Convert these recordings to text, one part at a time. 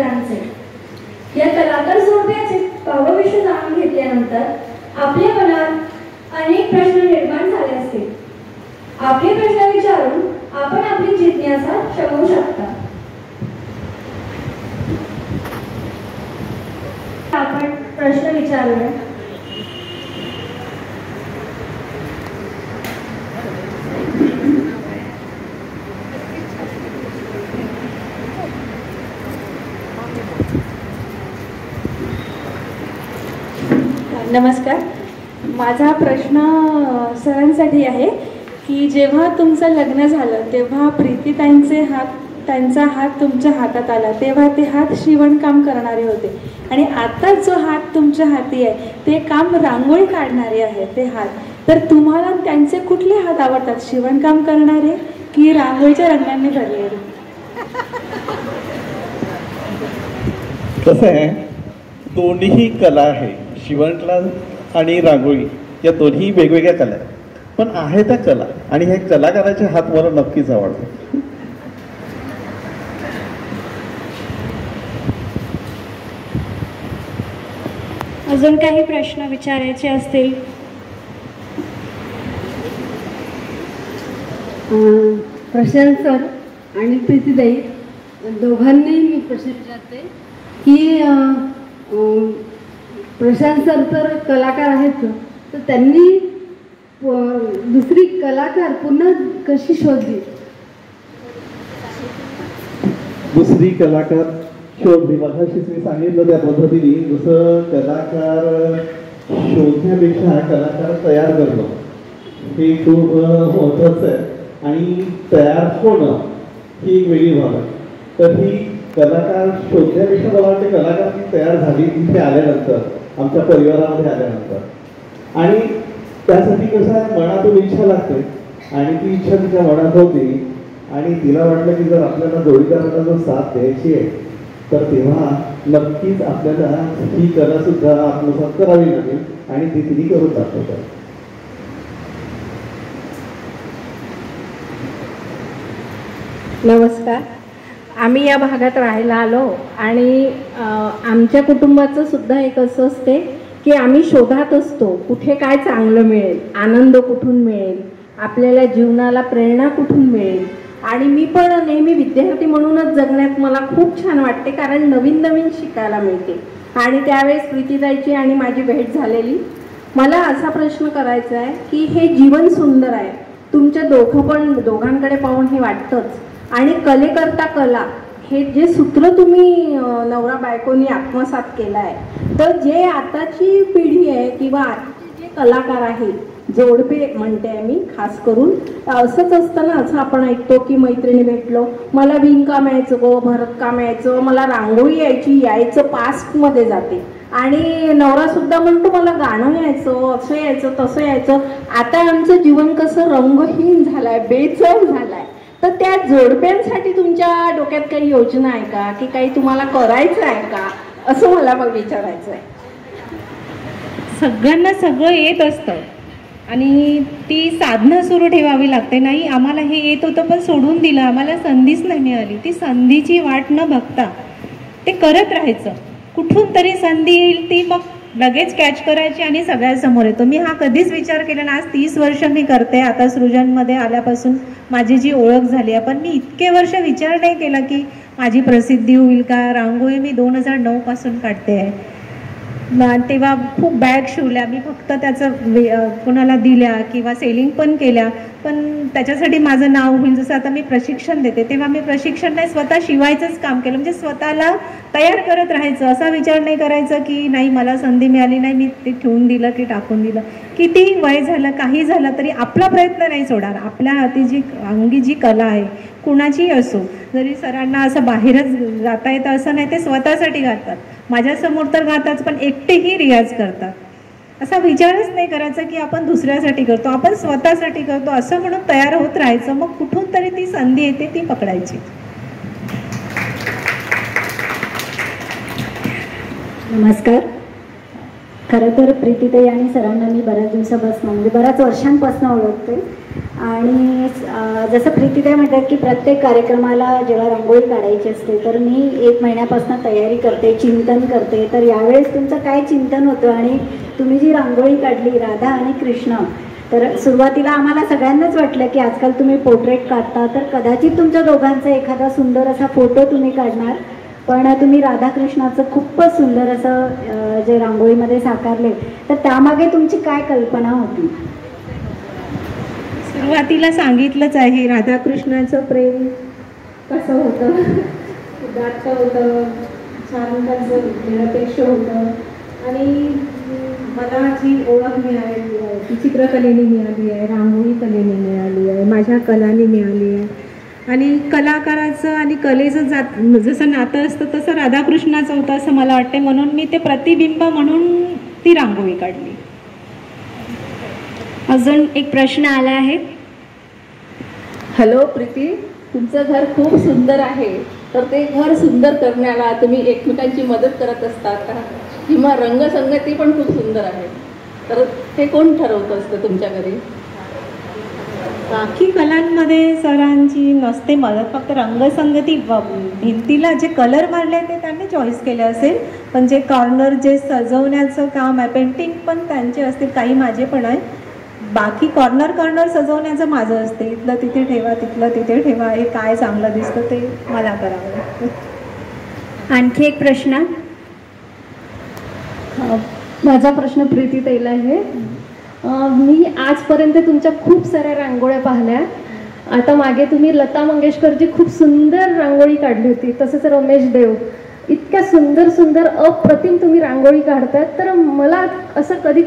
इतरांचे. या कलाकार जोडप्याचे भावविश्व जाणून घेतल्यानंतर आपल्या मनात अनेक प्रश्न निर्माण झाले असतील. आपले प्रश्न विचारून आपण आपली जिज्ञासा शमवू शकता. आपण प्रश्न विचारूया. नमस्कार. माझा प्रश्न सरांसाठी आहे की जेव्हा तुमचं लग्न झालं तेव्हा त्यांचा हात तुमच्या हातात आला तेव्हा ते हात शिवणकाम करणारे होते आणि आता जो हात तुमच्या हाती आहे ते काम रांगोळी काढणारे आहे ते हात. तर तुम्हाला त्यांचे कुठले हात आवडतात, शिवणकाम करणारे की रांगोळीच्या रंगाने भरलेले? कसं आहे, दोन्ही कला आहे. शिवणकला आणि रांगोळी या दोन्ही वेगवेगळ्या कला आहेत, पण आहे त्या कला आणि हे कलाकाराचे हात मला नक्कीच आवडतात. अजून काही प्रश्न विचारायचे असतील? प्रशांत सर आणि प्रीतीताई दोघांनी मी प्रश्न विचारते की प्रशांत सर तर कलाकार आहेत, तर त्यांनी दुसरी कलाकार पुन्हा कशी शोधली? दुसरी कलाकार शोधली मगाशीच मी सांगितलं त्या पद्धतीने. जसं कलाकार शोधण्यापेक्षा कलाकार तयार करणं हे खूप महत्त्वाचं आहे आणि तयार होणं ही एक वेगळी बाब आहे. तर ही कलाकार शोधण्यापेक्षा मला वाटते कलाकार तयार झाली तिथे आल्यानंतर, आमच्या परिवारामध्ये आल्यानंतर. आणि त्यासाठी कसं आहे, मनातून इच्छा लागते आणि ती इच्छा तिच्या मनात होती आणि तिला वाटलं की जर आपल्याला जोडीदाराला जर साथ द्यायची आहे तर तेव्हा नक्कीच आपल्याला ही कला सुद्धा आत्मसात करावी लागेल आणि ती तिने करून दाखवतात. नमस्कार. आम्ही या भागात राहायला आलो आणि आमच्या कुटुंबाचं सुद्धा एक असं असते की आम्ही शोधात असतो कुठे काय चांगलं मिळेल, आनंद कुठून मिळेल, आपल्याला जीवनाला प्रेरणा कुठून मिळेल. आणि मी पण नेहमी विद्यार्थी म्हणूनच जगण्यात मला खूप छान वाटते, कारण नवीन नवीन शिकायला मिळते. आणि त्यावेळेस प्रीतीताईची आणि माझी भेट झालेली. मला असा प्रश्न करायचा आहे की हे जीवन सुंदर आहे, तुमच्या दोघांकडे पाहून हे वाटतंच. आणि कलेकरता कला हे जे सूत्र तुम्ही नवरा बायकोनी आत्मसात केलं आहे, तर जे आताची पिढी आहे किंवा आताचे जे कलाकार आहेत, जोडपे म्हणते आहे मी खास करून, असंच असतं ना. असं आपण ऐकतो की मैत्रिणी भेटलो, मला विणकाम यायचं गो, भरतकाम यायचं, मला रांगोळी यायचं पास्टमध्ये जाते. आणि नवरासुद्धा म्हणतो मला गाणं यायचं, असं यायचं तसं यायचं. आता आमचं जीवन कसं रंगहीन झालं आहे, बेचैन झालं आहे. तर त्या जोडप्यांसाठी तुमच्या डोक्यात काही योजना आहे का, की काही तुम्हाला करायचं आहे का, असं मला मग विचारायचं आहे. सगळ्यांना सगळं येत असतं आणि ती साधनं सुरू ठेवावी लागते. नाही आम्हाला हे येत होतं पण सोडून दिलं, आम्हाला संधीच नाही मिळाली. ती संधीची वाट न बघता ते करत राहायचं. कुठून तरी संधी येईल ती मग लगेच कॅच करायची आणि सगळ्यासमोर येतो. मी हा कधीच विचार केला ना. आज 30 वर्ष मी करते, आता सृजनमध्ये आल्यापासून माझी जी ओळख झाली आहे, पण मी इतके वर्ष विचार नाही केला की माझी प्रसिद्धी होईल का. रांगोळी मी 2009 पासून काढते आहे. तेव्हा खूप बॅग शिवल्या मी, फक्त त्याचं कोणाला दिल्या किंवा सेलिंग पण केल्या, पण त्याच्यासाठी माझं नाव होईल. जसं आता मी प्रशिक्षण देते तेव्हा मी प्रशिक्षण नाही, स्वतः शिवायचंच काम केलं. म्हणजे स्वतःला तयार करत राहायचं. असा विचार नाही करायचं की नाही मला संधी मिळाली नाही, मी ते ठेवून दिलं की टाकून दिलं. किती वय झालं काही झालं तरी आपला प्रयत्न नाही सोडणार. आपल्या हाती जी अंगी जी कला आहे कुणाची असो, जरी सरांना असं बाहेरच जाता येतं असं नाही, ते स्वतःसाठी गातात. माझ्यासमोर तर गातात पण एकटेही रियाज करतात. असा विचारच नाही करायचा की आपण दुसऱ्यासाठी करतो, आपण स्वतःसाठी करतो असं म्हणून तयार होत राहायचं. मग कुठून तरी ती संधी येते ती पकडायची. नमस्कार. खरं तर प्रीतीताई आणि सरांना मी बऱ्याच दिवसापासून म्हणजे बऱ्याच वर्षांपासून ओळखते आणि जसं प्रीतीताई म्हणतात की प्रत्येक कार्यक्रमाला जेव्हा रांगोळी काढायची असते तर मी 1 महिन्यापासून तयारी करते, चिंतन करते. तर यावेळेस तुमचं काय चिंतन होतं आणि तुम्ही जी रांगोळी काढली राधा आणि कृष्ण, तर सुरुवातीला आम्हाला सगळ्यांनाच वाटलं की आजकाल तुम्ही पोर्ट्रेट काढता तर कदाचित तुमच्या दोघांचा एखादा सुंदर असा फोटो तुम्ही काढणार, पण तुम्ही राधाकृष्णाचं खूपच सुंदर असं जे रांगोळीमध्ये साकारले, तर त्यामागे तुमची काय कल्पना होती? सुरुवातीला सांगितलंच आहे, राधाकृष्णाचं प्रेम कसं होतं, उदात्त होतं, छान त्यांचं निरपेक्ष होतं. आणि मला जी ओळख मिळालेली आहे ती चित्रकलेने मिळाली आहे, रांगोळी कलेने मिळाली आहे, माझ्या कलाने मिळाली आहे. आणि कलाकाराचं आणि कलेचं जसं नातं असतं तसं राधाकृष्णाचं होतं असं मला वाटते, म्हणून मी ते प्रतिबिंब म्हणून ती रांगोळी काढली. अजून एक प्रश्न आला आहे. हॅलो प्रीती, तुमचं घर खूप सुंदर आहे, तर ते घर सुंदर करण्याला तुम्ही एकमेकांची मदत करत असता का? किंवा रंगसंगती पण खूप सुंदर आहे, तर ते कोण ठरवतं असतं तुमच्या घरी? बाकी कलांमध्ये सरांची नसते मदत, फक्त रंगसंगती भिंतीला जे कलर मारले ते त्यांनी चॉईस केले असेल, पण जे कॉर्नर जे सजवण्याचं काम आहे, पेंटिंग पण त्यांचे असतील, काही माझे पण आहे. बाकी कॉर्नर सजवण्याचं माझं असते, इथलं तिथे ठेवा, तिथलं तिथे ठेवा, हे काय चांगलं दिसतं ते मला करावं. आणखी एक प्रश्न. माझा प्रश्न प्रीतीताईला आहे. मी आजपर्यंत तुमच्या खूप साऱ्या रांगोळ्या पाहिल्या. आता मागे तुम्ही लता मंगेशकरची खूप सुंदर रांगोळी काढली होती, तसंच रमेश देव. इतक्या सुंदर सुंदर अप्रतिम तुम्ही रांगोळी काढतात. तर मला असं कधी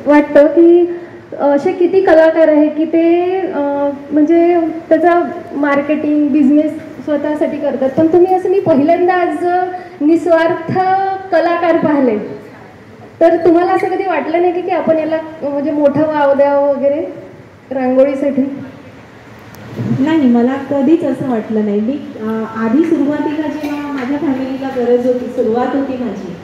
वाटतं की असे किती कलाकार आहे की ते म्हणजे त्याचा मार्केटिंग बिझनेस स्वतःसाठी करतात, पण तुम्ही असं मी पहिल्यांदा आज निस्वार्थ कलाकार पाहिले. तर तुम्हाला असं कधी वाटलं नाही की आपण याला म्हणजे मोठं वाव द्यावं वगैरे रांगोळीसाठी? नाही, मला कधीच असं वाटलं नाही. मी आधी सुरुवातीला जेव्हा माझ्या फॅमिलीला गरज होती, सुरुवात होती माझी,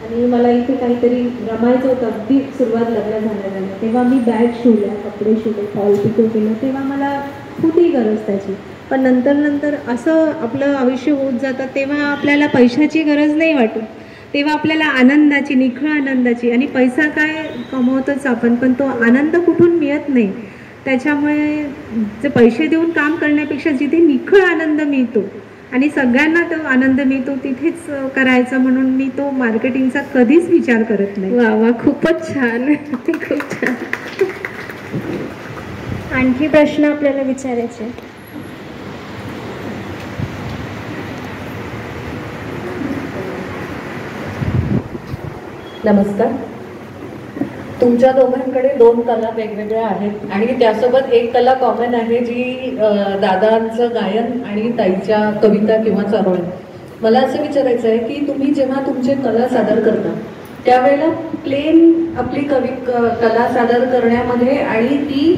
आणि मला इथे काहीतरी रमायचं होतं, अगदी सुरुवात लग्न झाल्या, तेव्हा मी बॅग शिवल्या, कपडे शिवले, फॉल पिको केलं, तेव्हा मला होती गरज त्याची. पण नंतर असं आपलं आयुष्य होत जातं तेव्हा आपल्याला पैशाची गरज नाही वाटत, तेव्हा आपल्याला आनंदाची, निखळ आनंदाची. आणि पैसा काय कमवतोच आपण, पण तो आनंद कुठून मिळत नाही. त्याच्यामुळे जे पैसे देऊन काम करण्यापेक्षा जिथे निखळ आनंद मिळतो आणि सगळ्यांना तो आनंद मिळतो तिथेच करायचं, म्हणून मी तो मार्केटिंगचा कधीच विचार करत नाही. वा वा, खूपच छान, खूप छान. आणखी प्रश्न आपल्याला विचारायचे. नमस्कार. तुमच्या दोघांकडे 2 कला वेगवेगळ्या आहेत आणि त्यासोबत एक कला कॉमन आहे जी दादांचं गायन आणि ताईच्या कविता किंवा चारोळ्या. मला असं विचारायचं आहे की तुम्ही जेव्हा तुमचे कला सादर करता त्यावेळेला प्लेन आपली कला सादर करण्यामध्ये आणि ती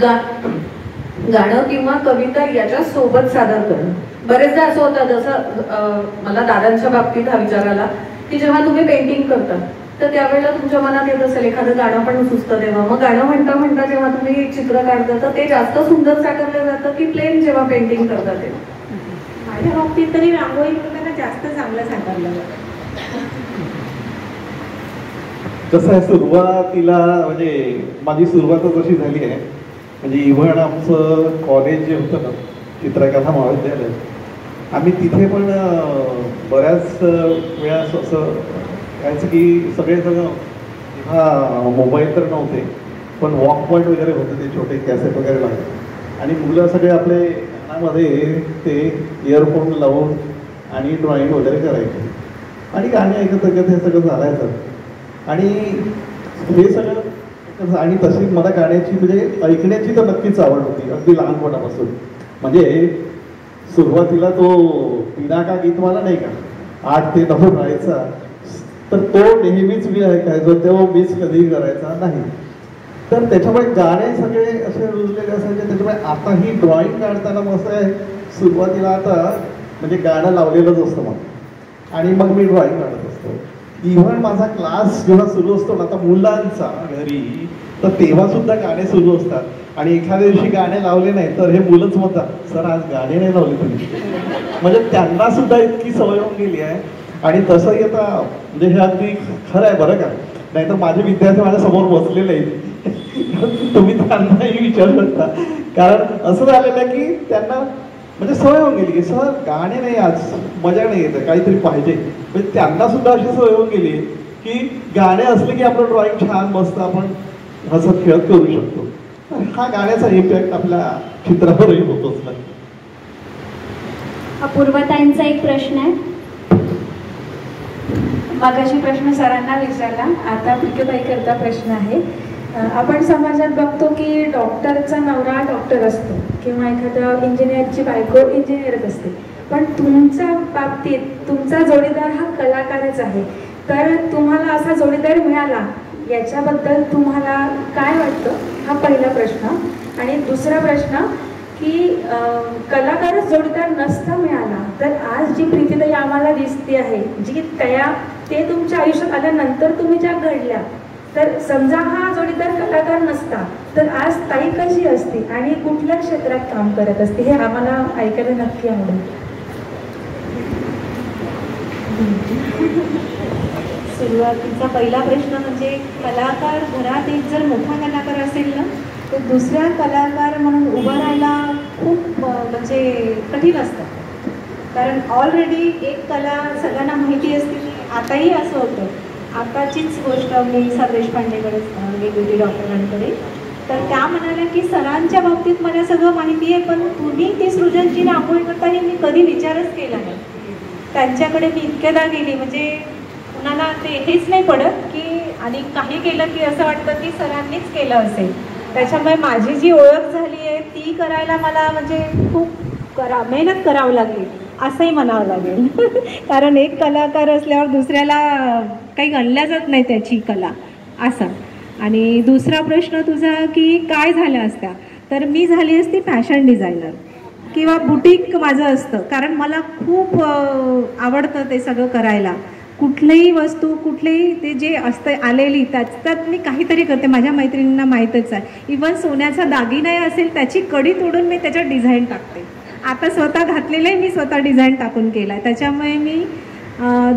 गाणं किंवा कविता याच्या सोबत सादर करणं, बरेचदा असं होतं, जसं मला दादांच्या बाबतीत हा विचार आला की जेव्हा तुम्ही पेंटिंग करता तर त्यावेळेला तुमच्या मनात येत असेल एखादं गाणं पण सुचतं, तेव्हा मग गाणं म्हणता जेव्हा तुम्ही चित्र काढता तर ते जास्त सुंदर साकारलं जातं की प्लेन जेव्हा पेंटिंग करता तेव्हा? माझ्या बाबतीत तरी रांगोळी करताना जास्त चांगलं साकारलं जातं. कसं आहे, सुरुवातीला म्हणजे माझी सुरुवातच अशी झाली आहे, म्हणजे इव्हन आमचं कॉलेज जे होतं ना, चित्रकला महाविद्यालय, आम्ही तिथे पण बऱ्याच वेळा असं कायचं की सगळेजण हा मोबाईल तर नव्हते, पण वॉक पॉईंट वगैरे होते, ते छोटे कॅसेट वगैरे लागले, आणि मुलं सगळे आपले कानामध्ये ते इयरफोन लावून आणि ड्रॉइंग वगैरे करायचे आणि गाणे ऐकत हे सगळं चालायचं. आणि हे सगळं, आणि तशी मला गाण्याची म्हणजे ऐकण्याची तर नक्कीच आवड होती अगदी लहानपणापासून. म्हणजे सुरुवातीला तो पिनाका गीतवाला नाही का, 8 ते 9 राहायचा, तर तो नेहमीच मी ऐकायचो, तेव्हा मीच कधीही करायचा नाही. तर त्याच्यामुळे गाणे सगळे असे रुजलेले असायचे. त्याच्यामुळे आता ही ड्रॉइंग काढताना कसं आहे, सुरुवातीला आता म्हणजे गाणं लावलेलंच असतं मग, आणि मग मी ड्रॉइंग काढत असतो. इव्हन माझा क्लास जेव्हा सुरू असतो ना आता मुलांचा घरी, तर तेव्हा सुद्धा गाणे सुरू असतात आणि एखाद्या दिवशी गाणे लावले नाही तर हे मुलंच म्हणतात सर आज गाणे नाही लावले तुम्ही. म्हणजे त्यांना सुद्धा इतकी सवय होऊन गेली आहे. आणि तसंही आता म्हणजे हे अगदी खरं आहे बरं का, नाहीतर माझे विद्यार्थी माझ्या समोर बसलेले आहेत तुम्ही त्यांनाही विचारू शकता. कारण असं झालेलं आहे की त्यांना म्हणजे सवय होऊन गेली की सर गाणे नाही आज मजा नाही येते काहीतरी पाहिजे. म्हणजे त्यांना सुद्धा अशी सवय होऊन गेली की गाणे असले की आपलं ड्रॉइंग छान मस्त आपण हसत खेळत करू शकतो. हा गाण्याचा इम्पॅक्ट आपल्या चित्रावरही होतोच ना. अपूर्वताईंचा एक प्रश्न आहे. मागाशी प्रश्न सरांना विचारला, आता प्रियताई करता प्रश्न आहे. आपण समाजात बघतो की डॉक्टरचा नवरा डॉक्टर असतो किंवा एखाद्या इंजिनियरची बायको इंजिनियरच असते, पण तुमच्या बाबतीत तुमचा जोडीदार हा कलाकारच आहे. तर तुम्हाला असा जोडीदार मिळाला याच्याबद्दल तुम्हाला काय वाटतं, हा पहिला प्रश्न. आणि दुसरा प्रश्न की कलाकारच जोडीदार नसता मिळाला तर आज जी प्रीतीताई आम्हाला दिसते आहे, जी ते तुमच्या आयुष्यात आल्यानंतर तुम्ही ज्या घडल्या, तर समजा हा जोडीदार कलाकार नसता तर आज ताई कशी असते आणि कुठल्या क्षेत्रात काम करत असते, हे आम्हाला ऐकायला नक्की आवडेल. सुरुवातीचा पहिला प्रश्न म्हणजे कलाकार घरात एक जर मोठा कलाकार असेल ना तर दुसऱ्या कलाकार म्हणून उभं राहायला खूप म्हणजे कठीण असतं. कारण ऑलरेडी एक कला सगळ्यांना माहिती असते की आताही असं होतं. आताचीच गोष्ट मी सर देशपांडेकडे वेगवेगळी डॉक्टरांकडे, तर त्या म्हणाल्या की सरांच्या बाबतीत मला सगळं माहिती आहे पण तुम्ही ती सृजनशील रांगोळी करता हे मी कधी विचारच केला नाही. त्यांच्याकडे मी इतक्यादा गेली म्हणजे कुणाला ते हेच नाही पडत की आणि काही केलं की असं वाटतं की सरांनीच केलं असेल. त्याच्यामुळे माझी जी ओळख झाली आहे ती करायला मला म्हणजे खूप मेहनत करावं लागली असंही म्हणावं लागेल. कारण एक कलाकार असल्यावर दुसऱ्याला काही गणल्या जात नाही त्याची कला असा. आणि दुसरा प्रश्न तुझा की काय झाल्या असत्या, तर मी झाली असती फॅशन डिझायनर किंवा बुटीक माझं असतं. कारण मला खूप आवडतं ते सगळं करायला. कुठलीही वस्तू कुठलीही ते जे असतं आलेली त्यात मी काहीतरी करते. माझ्या मैत्रिणींना माहीतच आहे. इवन सोन्याचा दागिना असेल त्याची कडी तोडून मी त्याच्यात डिझाईन टाकते. आता स्वतः घातलेलं आहे मी स्वतः डिझाईन टाकून केला आहे. त्याच्यामुळे मी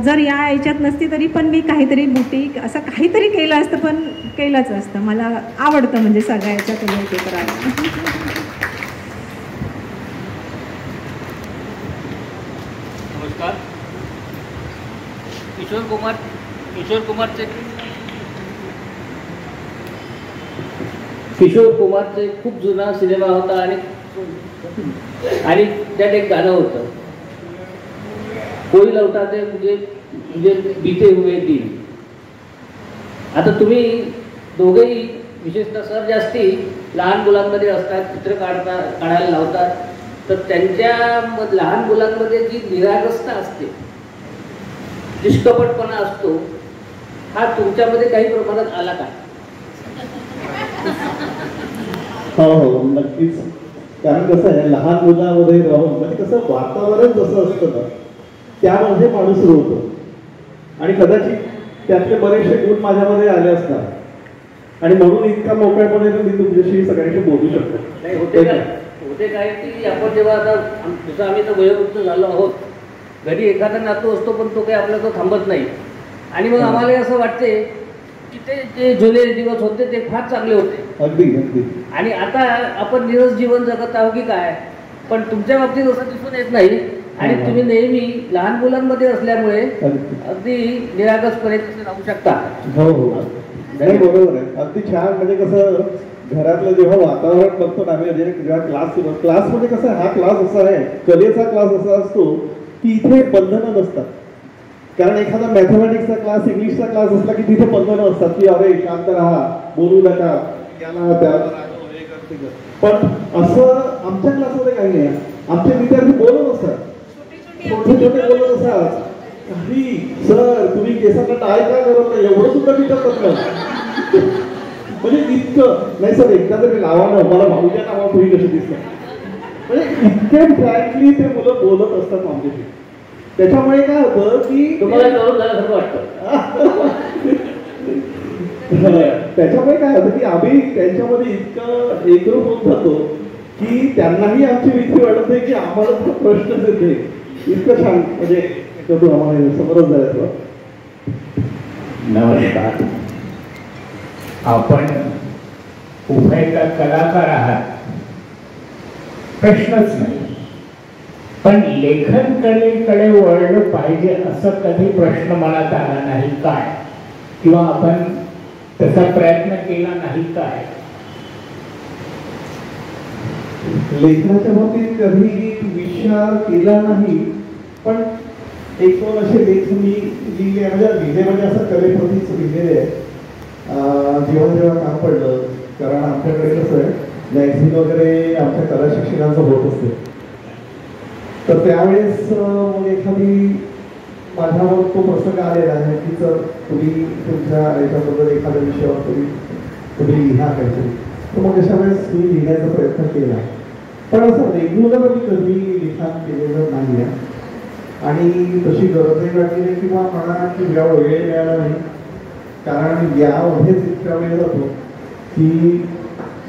जर या ह्याच्यात नसती तरी पण मी काहीतरी बुटीक असं काहीतरी केलं असतं, पण केलंच असतं. मला आवडतं म्हणजे सगळ्या ह्याच्यात ते करायला. नमस्कार. किशोर कुमारचे खूप जुना सिनेमा होता आणि त्यात एक गाणं होतं, कोई लौटाते मुझे बीते हुए दिन. आता तुम्ही दोघेही विशेषतः सर जास्ती लहान मुलांमध्ये असतात, चित्र काढायला लावतात, तर त्यांच्या लहान मुलांमध्ये जी निरागसता असते, निष्कपटपणा असतो, हा तुमच्यामध्ये काही प्रमाणात आला का? हो नक्कीच. कारण कसं आहे लहान मुलामध्ये राहून म्हणजे कसं वातावरण जसं असतं ना त्यामध्ये माणूस रोवतो आणि कदाचित त्यातले बरेचसे गुण माझ्यामध्ये आले असतात आणि म्हणून इतका मोकळ्यापणे मी तुमच्याशी सगळ्यांशी बोलू शकतो. नाही होते काय की आपण जेव्हा आता जसं आम्ही तर वयोवृद्ध झालो आहोत, घरी एखादा नातू असतो पण तो काही आपला तो थांबत नाही. आणि मग आम्हाला असं वाटते की ते जे जुने दिवस होते ते फार चांगले होते. अगदी अगदी. आणि आता आपण निरस जीवन जगत आहोत की काय, पण तुमच्या बाबतीत असं दिसून येत नाही. आणि तुम्ही नेहमी लहान मुलांमध्ये असल्यामुळे अगदी निरागसपणे राहू शकता. हो नाही बरोबर आहे. अगदी छान. म्हणजे कसं घरातलं जेव्हा वातावरण बघतो ना आम्ही जेव्हा क्लासमध्ये कसं हा क्लास असा आहे, कलेचा क्लास असा असतो की इथे बंधनं नसतात. कारण एखादा मॅथमॅटिक्सचा क्लास इंग्लिशचा क्लास असला की तिथे बंधनं असतात की अरे शांत राहा, बोलू नका, याला त्याला. पण असं आमच्या क्लासमध्ये काही नाही. आमचे विद्यार्थी बोलत असतात, छोटे छोटे बोलत असतात. काही सर तुम्ही केसांना टाय का करत नाही एवढं सुद्धा विचारतात ना. म्हणजे इतकं नाही सर एकदा तरी लावा ना मला भाऊच्या नावा तुम्ही कशी दिसतात. म्हणजे इतके फ्रँकली ते मुलं बोलत असतात आमच्याशी. त्याच्यामुळे काय होतं की तुम्हाला करून झाल्यासारखं वाटतं. त्याच्यामुळे काय होतं की आम्ही त्यांच्यामध्ये इतकं एकरूप होत जातो की त्यांनाही आमची भीती वाटत नाही की आम्हाला तो प्रश्नच येते. इतकं छान म्हणजे करून आम्हाला समोरच जायचं. नमस्कार. आपण उभयता कलाकार आहात, प्रश्नच नाही. पण लेखन कलेकडे वळलं पाहिजे असं कधी प्रश्न मनात आला नाही काय? किंवा आपण त्याचा प्रयत्न केला नाही काय? लेखनाच्या बाबतीत कधी विचार केला नाही, पण एक दोन असे लेख मी लिहिले म्हणजे असं कलेप्रतीच लिहिलेले आहे. जेव्हा जेव्हा काम पडलं, कारण आमच्याकडे कसं आहे मॅगझिन वगैरे आमच्या कला शिक्षकांचं होत असते, तर त्यावेळेस एखादी माझ्यावर तो प्रसंग आलेला आहे की जर तुम्ही तुमच्या याच्याबद्दल एखाद्या विषयावर तुम्ही लिहा काहीतरी, तर मग अशा वेळेस मी लिहिण्याचा प्रयत्न केला. पण असं रेग्युलर मी कधी लिखाण केलेलं नाही आहे आणि तशी गरजही वाटली नाही किंवा मला की वेळ मिळाला नाही, कारण यामध्येच इतका वेळ जातो की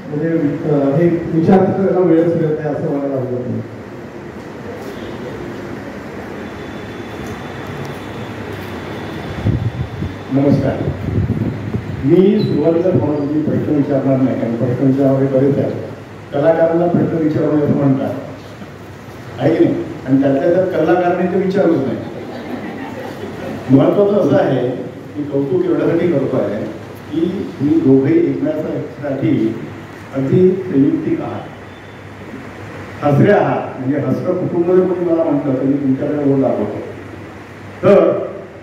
म्हणजे हे विचार करायला वेळच मिळत नाही असं मला लागत नाही. नमस्कार. मी सुरुवातीला तुम्हाला तुम्ही प्रश्न विचारणार नाही, कारण प्रश्न विचारणारे बरेच आहेत. कलाकारांना प्रश्न विचारणे असं म्हणतात, आहे की नाही? आणि त्यातल्या त्यात कलाकारांनी ते विचारूच नाही. महत्वाचं असं आहे की कौतुक एवढ्यासाठी करतो आहे की तुम्ही दोघेही एकमेकांसाठी अगदी संयुक्तिक आहात, हसरे आहात. म्हणजे हसरं कुटुंब कोणी मला म्हटलं तर मी तुमच्याकडे ओढ दाखवतो. तर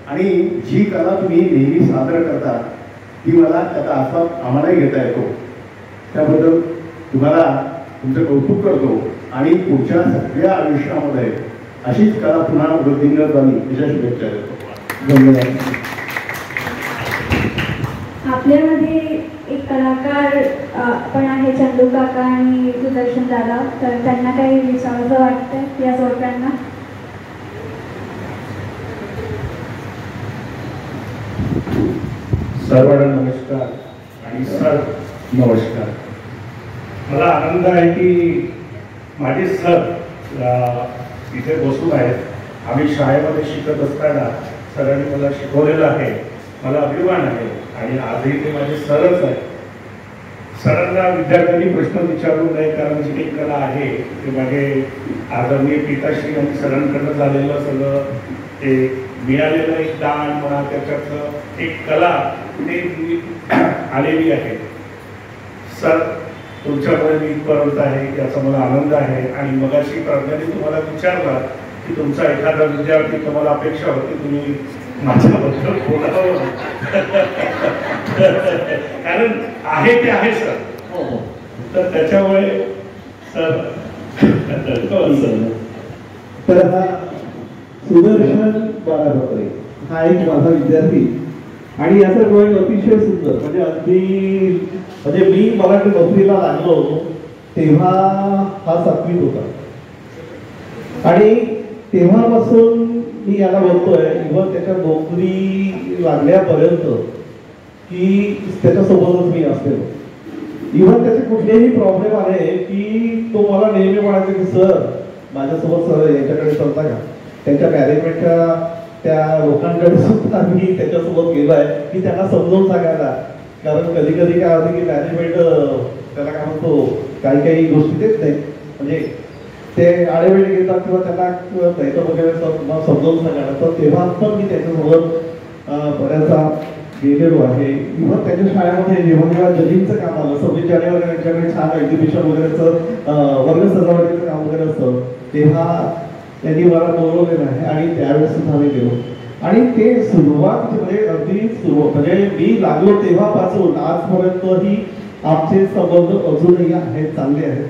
आणि जी कला तुम्ही नेहमी सादर करता ती मला त्याचा आस्वाद आम्हालाही घेता येतो. त्याबद्दल तुम्हाला तुमचं कौतुक करतो आणि पुढच्या सगळ्या आयुष्यामध्ये अशीच कला पुन्हा वृद्धिंगत झाली याच्या शुभेच्छा देतो. धन्यवाद. आपल्यामध्ये एक कलाकार पण आहे, चंदू काका आणि सुदर्शन दादा, तर त्यांना काही विचारायचं वाटतं या जोडप्यांना? सर्वांना नमस्कार आणि सर नमस्कार. मला आनंद आहे की माझे सर इथे बसून आहेत. आम्ही शाळेमध्ये शिकत असताना सरांनी मला शिकवलेलं आहे, मला अभिमान आहे आणि आजही ते माझे सरच आहेत. सरांना विद्यार्थ्यांनी प्रश्न विचारू नये, कारण जी काही कला आहे ते माझे आदरणीय पिताश्री आणि सरांकडनं झालेलं सगळं ते मिळालेलं एक दान म्हणा, त्याच्यातलं एक कला ते आलेली आहे. सर तुमच्यामुळे मी इथपर्यंत आहे याचा मला आनंद आहे. आणि मगाशी प्रज्ञाने तुम्हाला विचारलं की तुमचा एखादा विद्यार्थी तुम्हाला अपेक्षा होती तुम्ही माझ्याबद्दल बोलावं, कारण आहे ते आहे सर. तर त्याच्यामुळे सर तर हा सुदर्शन बाराभत्रे हा एक माझा विद्यार्थी आणि याचा ड्रॉइंग अतिशय सुंदर, म्हणजे अगदी म्हणजे मी मराठी नोकरीला लागलो तेव्हा हा 7वीत होता आणि तेव्हापासून मी याला बघतोय इव्हन त्याच्या नोकरी लागल्यापर्यंत की त्याच्यासोबतच मी असलेलो. इव्हन त्याचे कुठलेही प्रॉब्लेम आले की तो मला नेहमी म्हणायचा की सर माझ्यासोबत सर याच्याकडे चलता का. त्यांच्या मॅनेजमेंटच्या त्या लोकांकडे सुद्धा मी त्याच्यासोबत गेलो आहे की त्यांना समजावून सांगायला, कारण कधी कधी काय होतं की मॅनेजमेंट त्याला काय म्हणतो काही काही गोष्टी देत नाही, म्हणजे ते आडेवेळी घेतात किंवा त्यांना त्याचं वगैरे समजावून सांगायला. तर तेव्हा पण मी त्याच्यासोबत बऱ्याचदा गेलेलो आहे. इव्हन त्याच्या शाळेमध्ये जेव्हा जेव्हा जजिंगचं काम आलं, 26 जानेवारी त्यांच्याकडे छान एक्झिबिशन वगैरेचं वर्ग सजावटीचं काम वगैरे असतं, तेव्हा त्यांनी मला बोलवलेलं आहे आणि त्यावेळेस सुद्धा आम्ही गेलो. आणि ते सुरुवात म्हणजे अगदी सुरुवात म्हणजे मी लागलो तेव्हापासून आजपर्यंतही आमचे संबंध अजूनही आहेत, चांगले आहेत.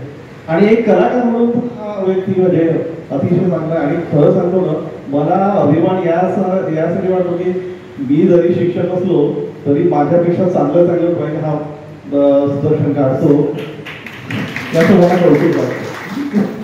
आणि एक कलाकार म्हणून हा व्यक्ती म्हणजे अतिशय चांगला आहे. आणि खरं सांगतो ना, मला अभिमान यासाठी वाटतो की मी जरी शिक्षक असलो तरी माझ्यापेक्षा चांगलं ड्रॉइंग हा सुदर्शन काढतो, याचं मला कौतुक वाटतं.